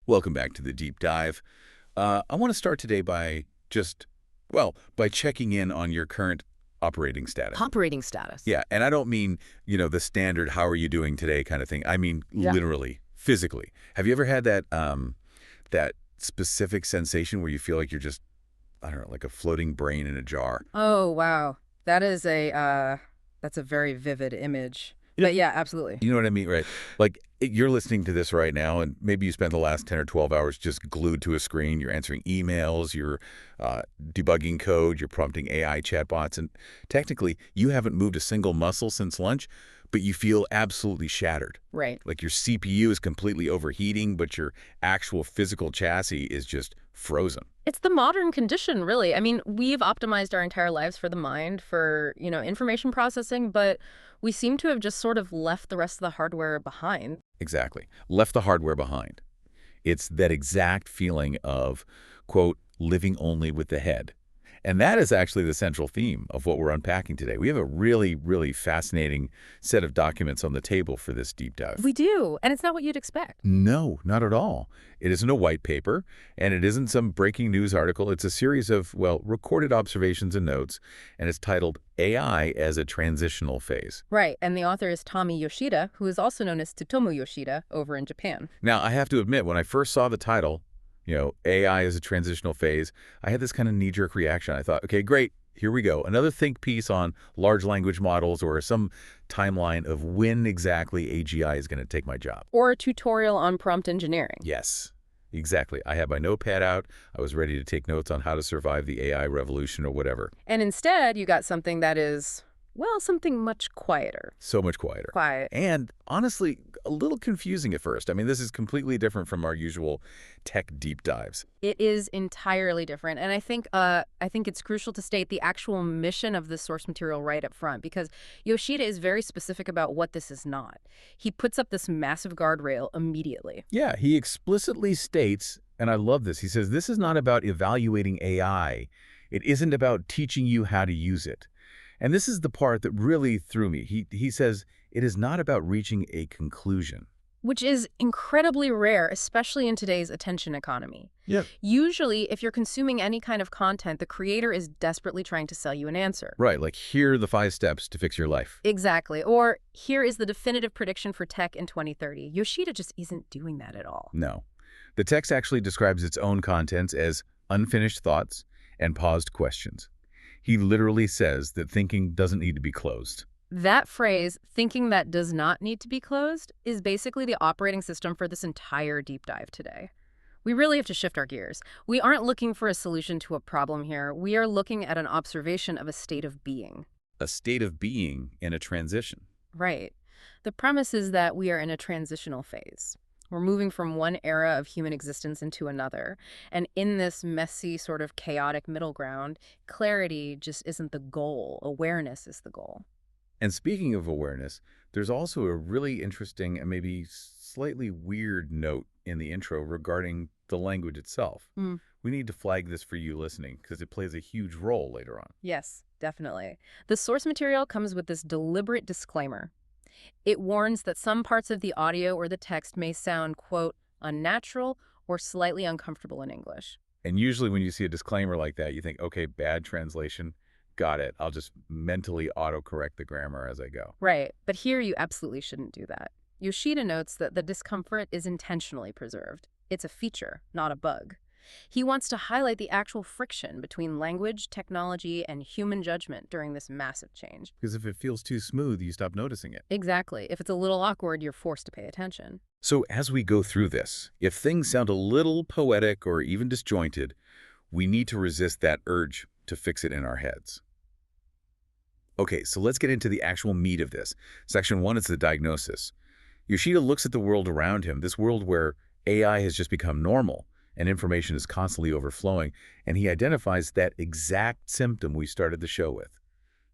Welcome back to the deep dive. I want to start today by by checking in on your current operating status. Operating status. Yeah, and I don't mean, the standard "how are you doing today" kind of thing. I mean Yeah. literally, physically. Have you ever had that specific sensation where you feel like you're just, I don't know, like a floating brain in a jar? Oh, wow. That is that's a very vivid image. But yeah, absolutely. You know what I mean, right? Like, you're listening to this right now, and maybe you spent the last 10 or 12 hours just glued to a screen. You're answering emails, you're debugging code, you're prompting AI chatbots, and technically, you haven't moved a single muscle since lunch, but you feel absolutely shattered. Right. Like your CPU is completely overheating, but your actual physical chassis is just frozen. It's the modern condition, really. I mean, we've optimized our entire lives for the mind, for, information processing, but we seem to have just sort of left the rest of the hardware behind. Exactly. Left the hardware behind. It's that exact feeling of, quote, living only with the head. And that is actually the central theme of what we're unpacking today. We have a really, really fascinating set of documents on the table for this deep dive. We do, and it's not what you'd expect. No, not at all. It isn't a white paper, and it isn't some breaking news article. It's a series of, recorded observations and notes, and it's titled AI as a Transitional Phase. Right, and the author is Tommy Yoshida, who is also known as Tsutomu Yoshida over in Japan. Now, I have to admit, when I first saw the title, AI is a transitional phase, I had this kind of knee-jerk reaction. I thought, okay, great, here we go. Another think piece on large language models or some timeline of when exactly AGI is going to take my job. Or a tutorial on prompt engineering. Yes, exactly. I had my notepad out. I was ready to take notes on how to survive the AI revolution or whatever. And instead, you got something that is, something much quieter. So much quieter. Quiet. And honestly, a little confusing at first. I mean, this is completely different from our usual tech deep dives. It is entirely different. And I think it's crucial to state the actual mission of this source material right up front, because Yoshida is very specific about what this is not. He puts up this massive guardrail immediately. Yeah, he explicitly states, and I love this, he says, this is not about evaluating AI. It isn't about teaching you how to use it. And this is the part that really threw me. He says, it is not about reaching a conclusion. Which is incredibly rare, especially in today's attention economy. Yep. Usually, if you're consuming any kind of content, the creator is desperately trying to sell you an answer. Right, like here are the 5 steps to fix your life. Exactly. Or here is the definitive prediction for tech in 2030. Yoshida just isn't doing that at all. No. The text actually describes its own contents as unfinished thoughts and paused questions. He literally says that thinking doesn't need to be closed. That phrase, thinking that does not need to be closed, is basically the operating system for this entire deep dive today. We really have to shift our gears. We aren't looking for a solution to a problem here. We are looking at an observation of a state of being. A state of being in a transition. Right. The premise is that we are in a transitional phase. We're moving from one era of human existence into another. And in this messy, sort of chaotic middle ground, clarity just isn't the goal. Awareness is the goal. And speaking of awareness, there's also a really interesting and maybe slightly weird note in the intro regarding the language itself. We need to flag this for you listening because it plays a huge role later on. Yes, definitely. The source material comes with this deliberate disclaimer. It warns that some parts of the audio or the text may sound, quote, unnatural or slightly uncomfortable in English. And usually when you see a disclaimer like that, you think, okay, bad translation. Got it. I'll just mentally autocorrect the grammar as I go. Right. But here you absolutely shouldn't do that. Yoshida notes that the discomfort is intentionally preserved. It's a feature, not a bug. He wants to highlight the actual friction between language, technology, and human judgment during this massive change. Because if it feels too smooth, you stop noticing it. Exactly. If it's a little awkward, you're forced to pay attention. So as we go through this, if things sound a little poetic or even disjointed, we need to resist that urge to fix it in our heads. Okay, so let's get into the actual meat of this. Section 1 is the diagnosis. Yoshida looks at the world around him, this world where AI has just become normal and information is constantly overflowing, and he identifies that exact symptom we started the show with,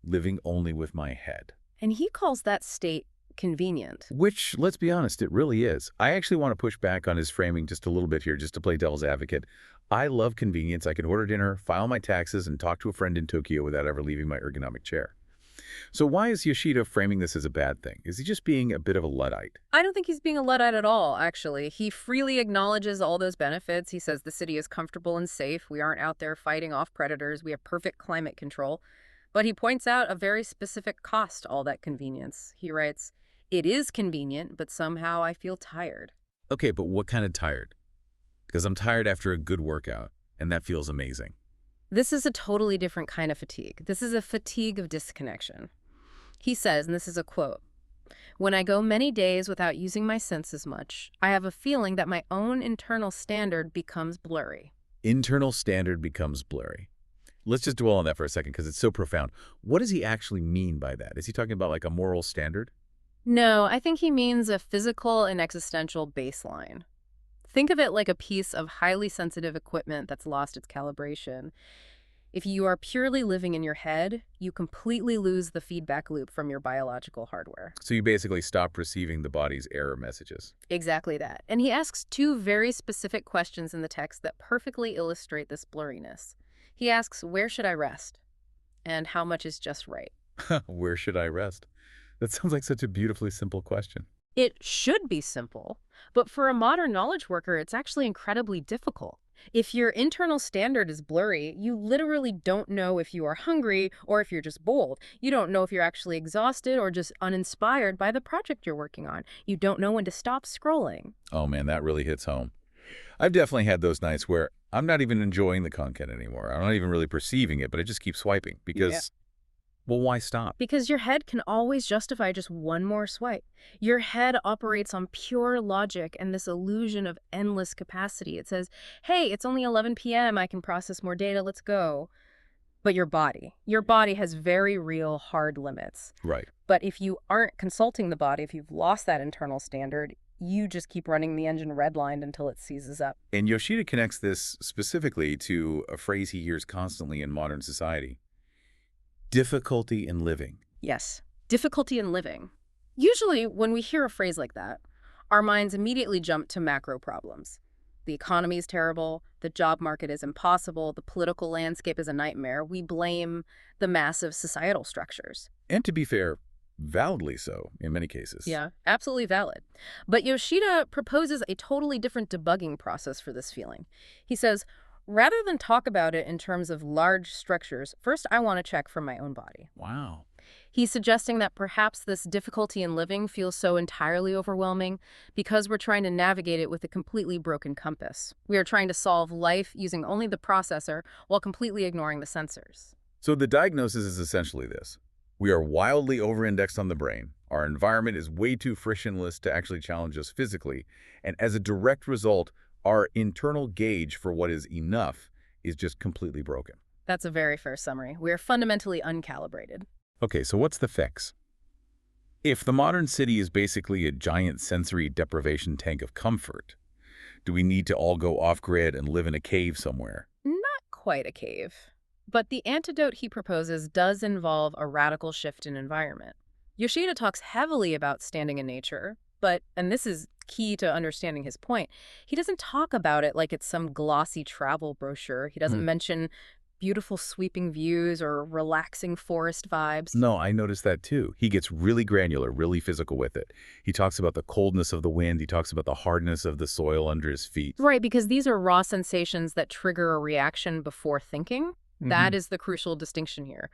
living only with my head. And he calls that state convenient. Which, let's be honest, it really is. I actually want to push back on his framing just a little bit here, just to play devil's advocate. I love convenience. I can order dinner, file my taxes, and talk to a friend in Tokyo without ever leaving my ergonomic chair. So why is Yoshida framing this as a bad thing? Is he just being a bit of a Luddite? I don't think he's being a Luddite at all, actually. He freely acknowledges all those benefits. He says the city is comfortable and safe. We aren't out there fighting off predators. We have perfect climate control. But he points out a very specific cost to all that convenience. He writes, "It is convenient, but somehow I feel tired." Okay, but what kind of tired? Because I'm tired after a good workout, and that feels amazing. This is a totally different kind of fatigue. This is a fatigue of disconnection. He says, and this is a quote, "When I go many days without using my senses much, I have a feeling that my own internal standard becomes blurry." Internal standard becomes blurry. Let's just dwell on that for a second because it's so profound. What does he actually mean by that? Is he talking about like a moral standard? No, I think he means a physical and existential baseline. Think of it like a piece of highly sensitive equipment that's lost its calibration. If you are purely living in your head, you completely lose the feedback loop from your biological hardware. So you basically stop receiving the body's error messages. Exactly that. And he asks two very specific questions in the text that perfectly illustrate this blurriness. He asks, where should I rest? And how much is just right? Where should I rest? That sounds like such a beautifully simple question. It should be simple, but for a modern knowledge worker, it's actually incredibly difficult. If your internal standard is blurry, you literally don't know if you are hungry or if you're just bold. You don't know if you're actually exhausted or just uninspired by the project you're working on. You don't know when to stop scrolling. Oh man, that really hits home. I've definitely had those nights where I'm not even enjoying the content anymore. I'm not even really perceiving it, but I just keep swiping because, well, why stop? Because your head can always justify just one more swipe. Your head operates on pure logic and this illusion of endless capacity. It says, hey, it's only 11 p.m. I can process more data. Let's go. But your body has very real hard limits. Right. But if you aren't consulting the body, if you've lost that internal standard, you just keep running the engine redlined until it seizes up. And Yoshida connects this specifically to a phrase he hears constantly in modern society. Difficulty in living. Yes, difficulty in living. Usually, when we hear a phrase like that, our minds immediately jump to macro problems. The economy is terrible, the job market is impossible, the political landscape is a nightmare. We blame the massive societal structures. And to be fair, validly so in many cases. Yeah, absolutely valid. But Yoshida proposes a totally different debugging process for this feeling. He says, rather than talk about it in terms of large structures, first I want to check for my own body. Wow. He's suggesting that perhaps this difficulty in living feels so entirely overwhelming because we're trying to navigate it with a completely broken compass. We are trying to solve life using only the processor while completely ignoring the sensors. So the diagnosis is essentially this. We are wildly over-indexed on the brain. Our environment is way too frictionless to actually challenge us physically. And as a direct result, our internal gauge for what is enough is just completely broken. That's a very fair summary. We are fundamentally uncalibrated. Okay, so what's the fix? If the modern city is basically a giant sensory deprivation tank of comfort, do we need to all go off-grid and live in a cave somewhere? Not quite a cave. But the antidote he proposes does involve a radical shift in environment. Yoshida talks heavily about standing in nature, but, and this is key to understanding his point, he doesn't talk about it like it's some glossy travel brochure. He doesn't mention beautiful sweeping views or relaxing forest vibes. No, I noticed that too. He gets really granular, really physical with it. He talks about the coldness of the wind. He talks about the hardness of the soil under his feet. Right, because these are raw sensations that trigger a reaction before thinking. That is the crucial distinction here.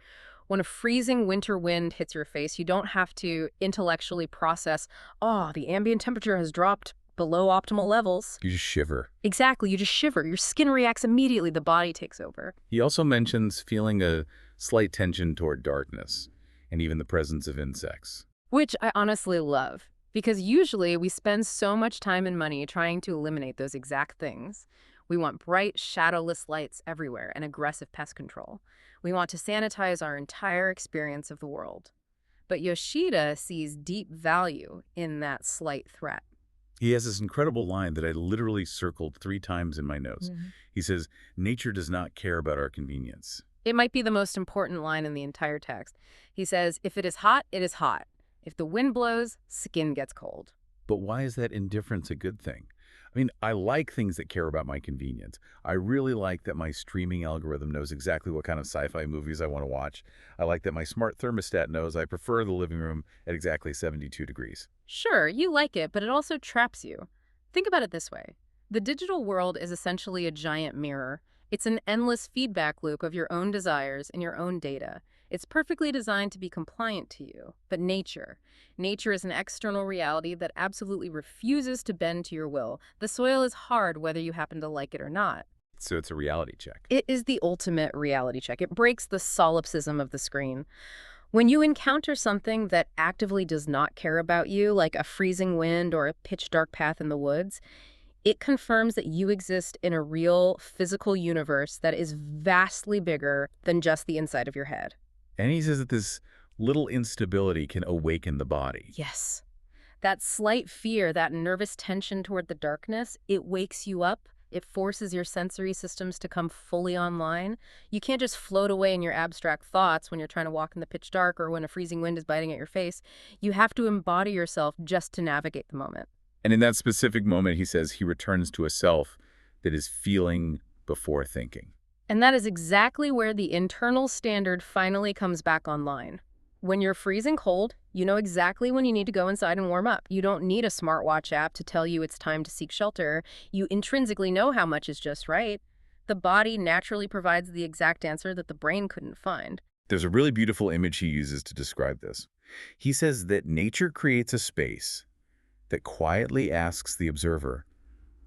When a freezing winter wind hits your face, you don't have to intellectually process, oh, the ambient temperature has dropped below optimal levels. You just shiver. Exactly, you just shiver. Your skin reacts immediately. The body takes over. He also mentions feeling a slight tension toward darkness and even the presence of insects. Which I honestly love, because usually we spend so much time and money trying to eliminate those exact things. We want bright, shadowless lights everywhere and aggressive pest control. We want to sanitize our entire experience of the world. But Yoshida sees deep value in that slight threat. He has this incredible line that I literally circled 3 times in my notes. He says, nature does not care about our convenience. It might be the most important line in the entire text. He says, if it is hot, it is hot. If the wind blows, skin gets cold. But why is that indifference a good thing? I mean, I like things that care about my convenience. I really like that my streaming algorithm knows exactly what kind of sci-fi movies I want to watch. I like that my smart thermostat knows I prefer the living room at exactly 72 degrees. Sure, you like it, but it also traps you. Think about it this way. The digital world is essentially a giant mirror. It's an endless feedback loop of your own desires and your own data. It's perfectly designed to be compliant to you. But nature is an external reality that absolutely refuses to bend to your will. The soil is hard whether you happen to like it or not. So it's a reality check. It is the ultimate reality check. It breaks the solipsism of the screen. When you encounter something that actively does not care about you, like a freezing wind or a pitch dark path in the woods, it confirms that you exist in a real physical universe that is vastly bigger than just the inside of your head. And he says that this little instability can awaken the body. Yes. That slight fear, that nervous tension toward the darkness, it wakes you up. It forces your sensory systems to come fully online. You can't just float away in your abstract thoughts when you're trying to walk in the pitch dark or when a freezing wind is biting at your face. You have to embody yourself just to navigate the moment. And in that specific moment, he says he returns to a self that is feeling before thinking. And that is exactly where the internal standard finally comes back online. When you're freezing cold, you know exactly when you need to go inside and warm up. You don't need a smartwatch app to tell you it's time to seek shelter. You intrinsically know how much is just right. The body naturally provides the exact answer that the brain couldn't find. There's a really beautiful image he uses to describe this. He says that nature creates a space that quietly asks the observer,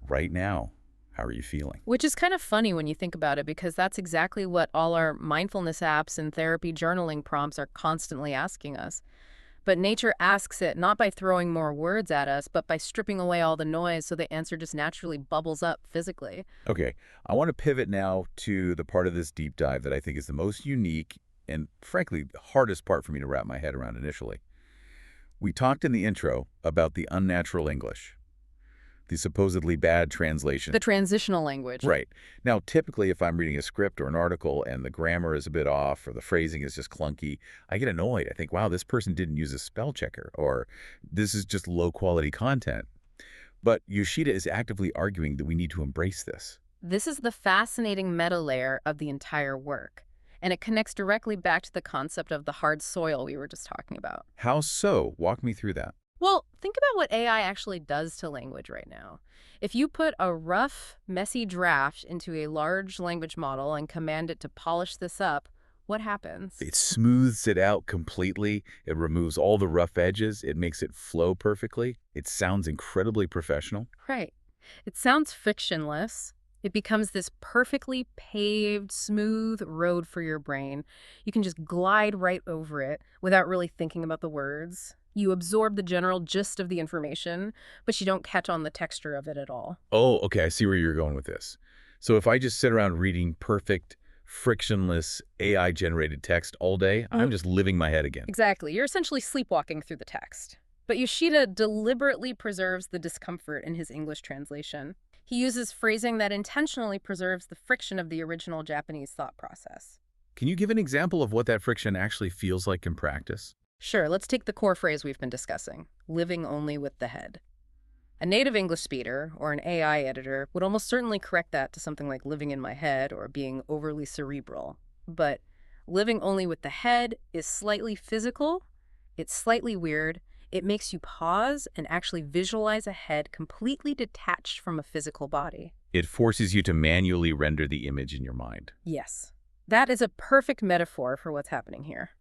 right now, how are you feeling? Which is kind of funny when you think about it, because that's exactly what all our mindfulness apps and therapy journaling prompts are constantly asking us. But nature asks it not by throwing more words at us, but by stripping away all the noise so the answer just naturally bubbles up physically. Okay, I want to pivot now to the part of this deep dive that I think is the most unique and, frankly, the hardest part for me to wrap my head around initially. We talked in the intro about the unnatural English, the supposedly bad translation. The transitional language. Right. Now, typically, if I'm reading a script or an article and the grammar is a bit off or the phrasing is just clunky, I get annoyed. I think, wow, this person didn't use a spell checker, or this is just low-quality content. But Yoshida is actively arguing that we need to embrace this. This is the fascinating meta layer of the entire work. And it connects directly back to the concept of the hard soil we were just talking about. How so? Walk me through that. Well, think about what AI actually does to language right now. If you put a rough, messy draft into a large language model and command it to polish this up, what happens? It smooths it out completely. It removes all the rough edges. It makes it flow perfectly. It sounds incredibly professional. Right. It sounds frictionless. It becomes this perfectly paved, smooth road for your brain. You can just glide right over it without really thinking about the words. You absorb the general gist of the information, but you don't catch on the texture of it at all. Oh, okay, I see where you're going with this. So if I just sit around reading perfect, frictionless, AI-generated text all day, I'm just living my head again. Exactly. You're essentially sleepwalking through the text. But Yoshida deliberately preserves the discomfort in his English translation. He uses phrasing that intentionally preserves the friction of the original Japanese thought process. Can you give an example of what that friction actually feels like in practice? Sure, let's take the core phrase we've been discussing, living only with the head. A native English speaker or an AI editor would almost certainly correct that to something like living in my head or being overly cerebral. But living only with the head is slightly physical, it's slightly weird, it makes you pause and actually visualize a head completely detached from a physical body. It forces you to manually render the image in your mind. Yes, that is a perfect metaphor for what's happening here.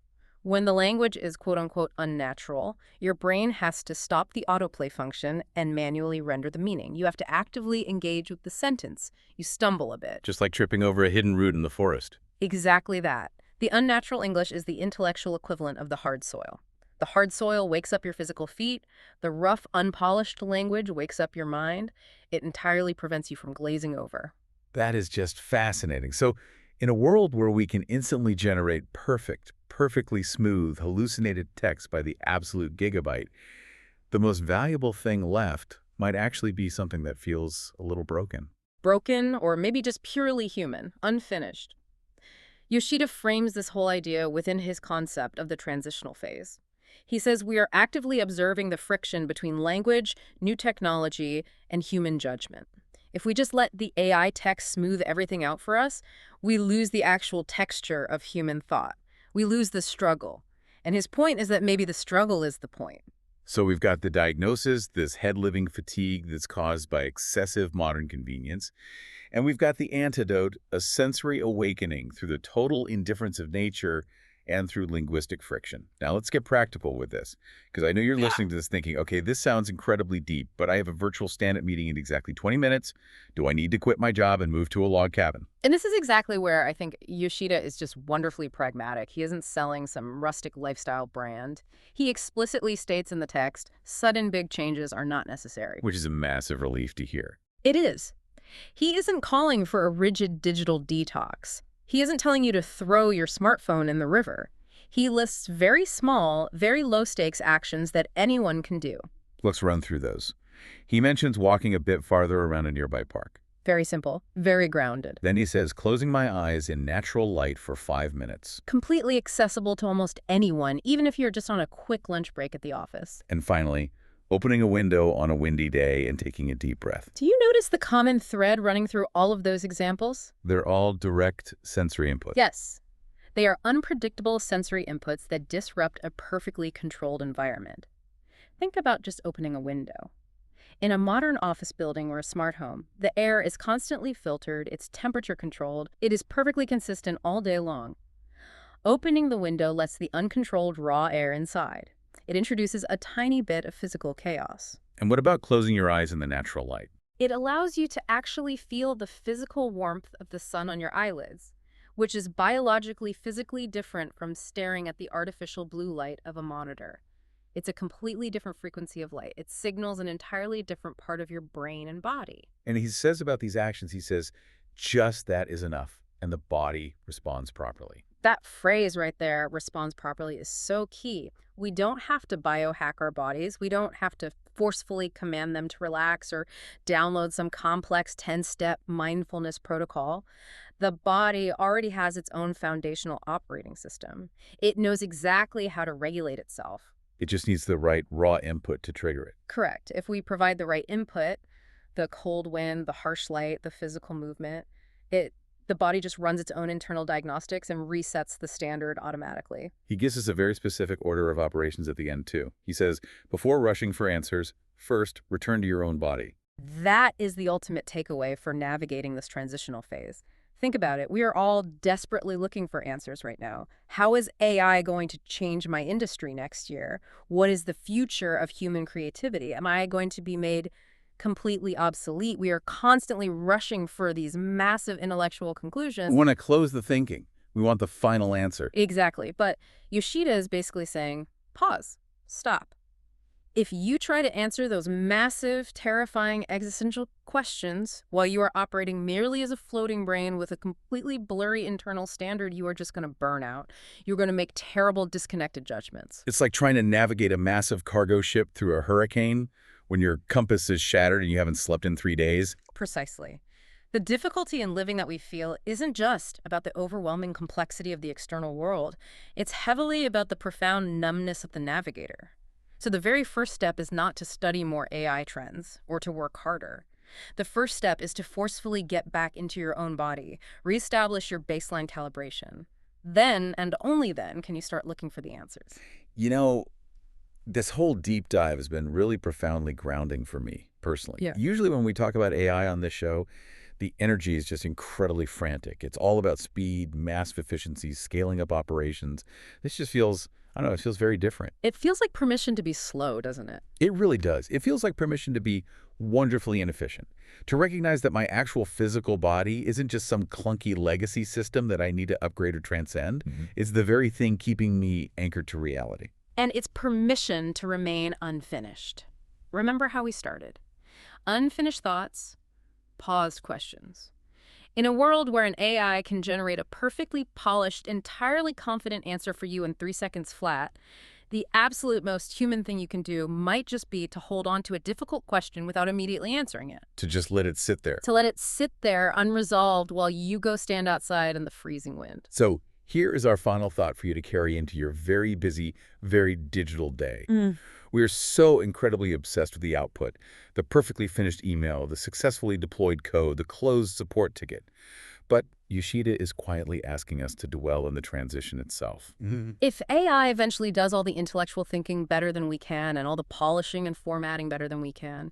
When the language is quote-unquote unnatural, your brain has to stop the autoplay function and manually render the meaning. You have to actively engage with the sentence. You stumble a bit. Just like tripping over a hidden root in the forest. Exactly that. The unnatural English is the intellectual equivalent of the hard soil. The hard soil wakes up your physical feet. The rough, unpolished language wakes up your mind. It entirely prevents you from glazing over. That is just fascinating. So, in a world where we can instantly generate perfectly smooth, hallucinated text by the absolute gigabyte, the most valuable thing left might actually be something that feels a little broken. Broken, or maybe just purely human, unfinished. Yoshida frames this whole idea within his concept of the transitional phase. He says we are actively observing the friction between language, new technology, and human judgment. If we just let the AI text smooth everything out for us, we lose the actual texture of human thought. We lose the struggle. And his point is that maybe the struggle is the point. So we've got the diagnosis, this head-living fatigue that's caused by excessive modern convenience, and we've got the antidote, a sensory awakening through the total indifference of nature and through linguistic friction. Now let's get practical with this, because I know you're listening to this thinking, okay, this sounds incredibly deep, but I have a virtual stand-up meeting in exactly 20 minutes. Do I need to quit my job and move to a log cabin? And this is exactly where I think Yoshida is just wonderfully pragmatic. He isn't selling some rustic lifestyle brand. He explicitly states in the text, sudden big changes are not necessary. Which is a massive relief to hear. It is. He isn't calling for a rigid digital detox. He isn't telling you to throw your smartphone in the river. He lists very small, very low-stakes actions that anyone can do. Let's run through those. He mentions walking a bit farther around a nearby park. Very simple, very grounded. Then he says closing my eyes in natural light for 5 minutes. Completely accessible to almost anyone, even if you're just on a quick lunch break at the office. And finally, opening a window on a windy day and taking a deep breath. Do you notice the common thread running through all of those examples? They're all direct sensory input. Yes. They are unpredictable sensory inputs that disrupt a perfectly controlled environment. Think about just opening a window. In a modern office building or a smart home, the air is constantly filtered, it's temperature controlled, it is perfectly consistent all day long. Opening the window lets the uncontrolled raw air inside. It introduces a tiny bit of physical chaos. And what about closing your eyes in the natural light? It allows you to actually feel the physical warmth of the sun on your eyelids, which is biologically, physically different from staring at the artificial blue light of a monitor. It's a completely different frequency of light. It signals an entirely different part of your brain and body. And he says about these actions, he says, just that is enough, and the body responds properly. That phrase right there, responds properly, is so key. We don't have to biohack our bodies. We don't have to forcefully command them to relax or download some complex 10-step mindfulness protocol. The body already has its own foundational operating system. It knows exactly how to regulate itself. It just needs the right raw input to trigger it. Correct. If we provide the right input, the cold wind, the harsh light, the physical movement, the body just runs its own internal diagnostics and resets the standard automatically. He gives us a very specific order of operations at the end, too. He says, before rushing for answers, first, return to your own body. That is the ultimate takeaway for navigating this transitional phase. Think about it. We are all desperately looking for answers right now. How is AI going to change my industry next year? What is the future of human creativity? Am I going to be made completely obsolete? We are constantly rushing for these massive intellectual conclusions. We want to close the thinking. We want the final answer. Exactly. But Yoshida is basically saying, pause, stop. If you try to answer those massive, terrifying existential questions while you are operating merely as a floating brain with a completely blurry internal standard, you are just going to burn out. You're going to make terrible, disconnected judgments. It's like trying to navigate a massive cargo ship through a hurricane when your compass is shattered and you haven't slept in 3 days. Precisely. The difficulty in living that we feel isn't just about the overwhelming complexity of the external world. It's heavily about the profound numbness of the navigator. So the very first step is not to study more AI trends or to work harder. The first step is to forcefully get back into your own body, reestablish your baseline calibration. Then, and only then, can you start looking for the answers. You know, this whole deep dive has been really profoundly grounding for me, personally. Yeah. Usually when we talk about AI on this show, the energy is just incredibly frantic. It's all about speed, massive efficiency, scaling up operations. This just feels, I don't know, it feels very different. It feels like permission to be slow, doesn't it? It really does. It feels like permission to be wonderfully inefficient, to recognize that my actual physical body isn't just some clunky legacy system that I need to upgrade or transcend. It's the very thing keeping me anchored to reality. And it's permission to remain unfinished. Remember how we started. Unfinished thoughts, paused questions. In a world where an AI can generate a perfectly polished, entirely confident answer for you in 3 seconds flat, the absolute most human thing you can do might just be to hold on to a difficult question without immediately answering it. To just let it sit there. To let it sit there unresolved while you go stand outside in the freezing wind. So Here is our final thought for you to carry into your very busy, very digital day. We are so incredibly obsessed with the output, the perfectly finished email, the successfully deployed code, the closed support ticket. But Yoshida is quietly asking us to dwell on the transition itself. If AI eventually does all the intellectual thinking better than we can and all the polishing and formatting better than we can,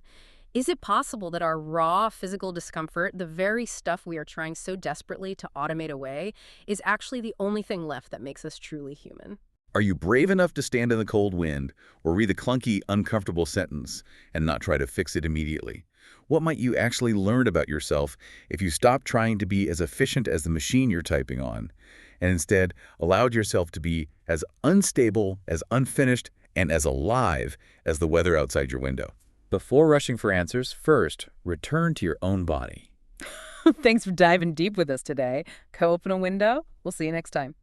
is it possible that our raw physical discomfort, the very stuff we are trying so desperately to automate away, is actually the only thing left that makes us truly human? Are you brave enough to stand in the cold wind or read the clunky, uncomfortable sentence and not try to fix it immediately? What might you actually learn about yourself if you stopped trying to be as efficient as the machine you're typing on and instead allowed yourself to be as unstable, as unfinished, and as alive as the weather outside your window? Before rushing for answers, first, return to your own body. Thanks for diving deep with us today. Go open a window. We'll see you next time.